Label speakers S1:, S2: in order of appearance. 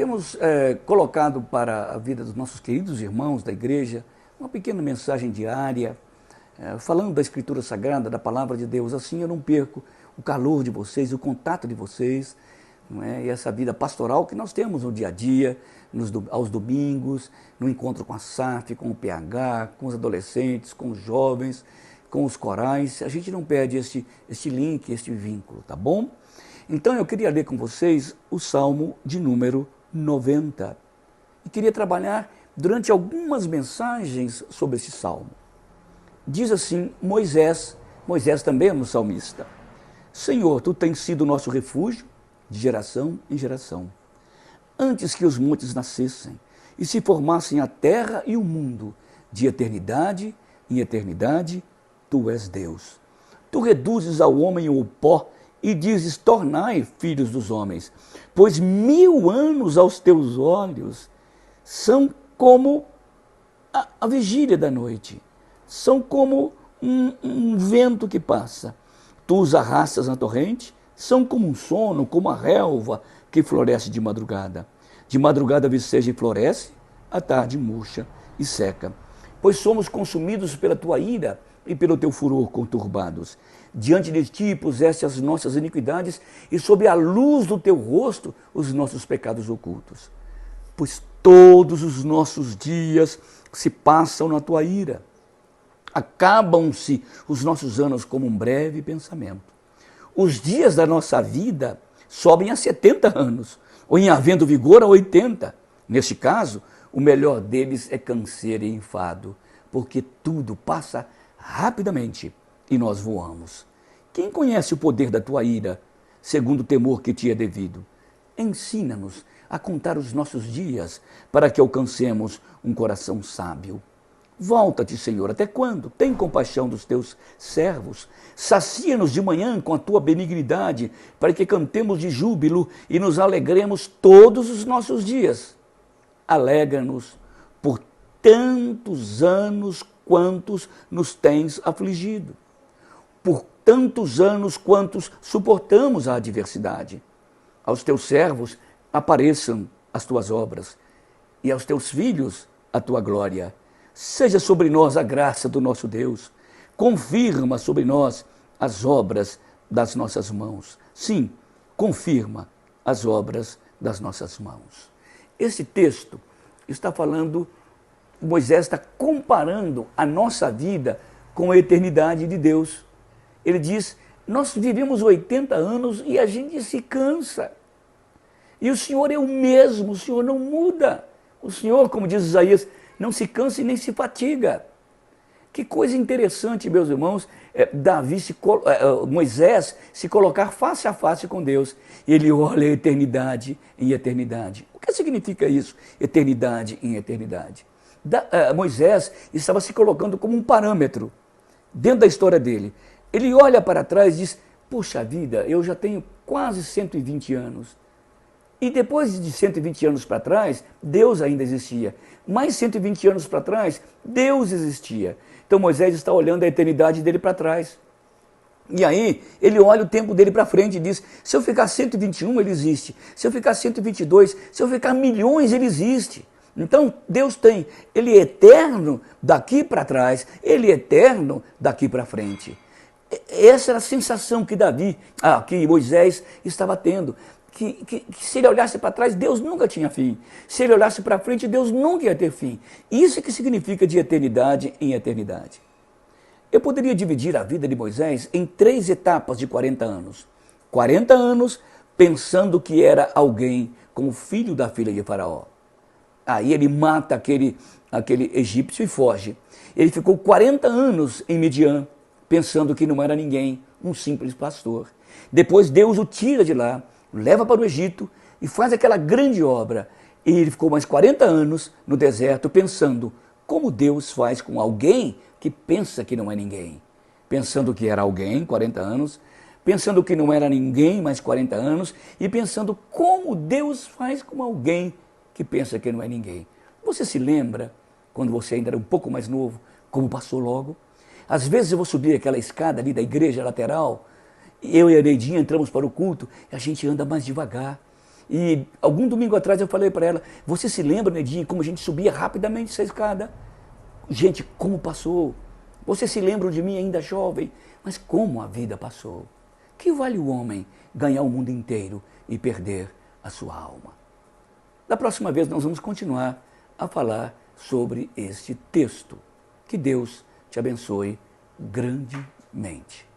S1: temos colocado para a vida dos nossos queridos irmãos da igreja uma pequena mensagem diária, falando da Escritura Sagrada, da Palavra de Deus. Assim eu não perco o calor de vocês, o contato de vocês, não é? E essa vida pastoral que nós temos no dia a dia, aos domingos, no encontro com a SAF, com o PH, com os adolescentes, com os jovens, com os corais. A gente não perde este link, este vínculo, tá bom? Então eu queria ler com vocês o Salmo de número 90. E queria trabalhar durante algumas mensagens sobre esse Salmo. Diz assim Moisés também é um salmista: Senhor, Tu tens sido nosso refúgio de geração em geração. Antes que os montes nascessem e se formassem a terra e o mundo, de eternidade em eternidade, Tu és Deus. Tu reduzes ao homem o pó e dizes: tornai filhos dos homens, pois 1000 anos aos teus olhos são como a vigília da noite, são como um vento que passa. Tu os arrastas na torrente, são como um sono, como a relva que floresce de madrugada. De madrugada viceja e floresce, à tarde murcha e seca. Pois somos consumidos pela tua ira e pelo teu furor conturbados. Diante de ti puseste as nossas iniquidades e sob a luz do teu rosto os nossos pecados ocultos. Pois todos os nossos dias se passam na tua ira. Acabam-se os nossos anos como um breve pensamento. Os dias da nossa vida sobem a 70 anos, ou em havendo vigor a 80. Neste caso, o melhor deles é canseiro e enfado, porque tudo passa rapidamente e nós voamos. Quem conhece o poder da tua ira, segundo o temor que te é devido? Ensina-nos a contar os nossos dias, para que alcancemos um coração sábio. Volta-te, Senhor, até quando? Tem compaixão dos teus servos. Sacia-nos de manhã com a tua benignidade, para que cantemos de júbilo e nos alegremos todos os nossos dias. Alegra-nos por tantos anos quantos nos tens afligido, por tantos anos quantos suportamos a adversidade. Aos teus servos apareçam as tuas obras, e aos teus filhos a tua glória. Seja sobre nós a graça do nosso Deus, confirma sobre nós as obras das nossas mãos. Sim, confirma as obras das nossas mãos. Esse texto está falando, Moisés está comparando a nossa vida com a eternidade de Deus. Ele diz: nós vivemos 80 anos e a gente se cansa. E o Senhor é o mesmo, o Senhor não muda. O Senhor, como diz Isaías, não se cansa e nem se fatiga. Que coisa interessante, meus irmãos, Moisés se colocar face a face com Deus. E ele olha a eternidade em eternidade. O que significa isso? Eternidade em eternidade. Moisés estava se colocando como um parâmetro dentro da história dele. Ele olha para trás e diz: puxa vida, eu já tenho quase 120 anos. E depois de 120 anos para trás, Deus ainda existia. Mais 120 anos para trás, Deus existia. Então Moisés está olhando a eternidade dele para trás. E aí, ele olha o tempo dele para frente e diz: se eu ficar 121, ele existe. Se eu ficar 122, se eu ficar milhões, ele existe. Então, Deus ele é eterno daqui para trás, ele é eterno daqui para frente. Essa era a sensação que que Moisés estava tendo. Que se ele olhasse para trás, Deus nunca tinha fim. Se ele olhasse para frente, Deus nunca ia ter fim. Isso é que significa de eternidade em eternidade. Eu poderia dividir a vida de Moisés em 3 etapas de 40 anos. 40 anos pensando que era alguém como filho da filha de Faraó. Aí ele mata aquele egípcio e foge. Ele ficou 40 anos em Midian, pensando que não era ninguém, um simples pastor. Depois Deus o tira de lá, leva para o Egito e faz aquela grande obra. E ele ficou mais 40 anos no deserto pensando como Deus faz com alguém que pensa que não é ninguém. Pensando que era alguém, 40 anos, pensando que não era ninguém, mais 40 anos, e pensando como Deus faz com alguém que pensa que não é ninguém. Você se lembra, quando você ainda era um pouco mais novo, como passou logo? Às vezes eu vou subir aquela escada ali da igreja lateral, eu e a Neidinha entramos para o culto e a gente anda mais devagar. E algum domingo atrás eu falei para ela, você se lembra, Nedinho, como a gente subia rapidamente essa escada? Gente, como passou? Você se lembra de mim ainda jovem? Mas como a vida passou? Que vale o homem ganhar o mundo inteiro e perder a sua alma? Da próxima vez nós vamos continuar a falar sobre este texto. Que Deus te abençoe grandemente.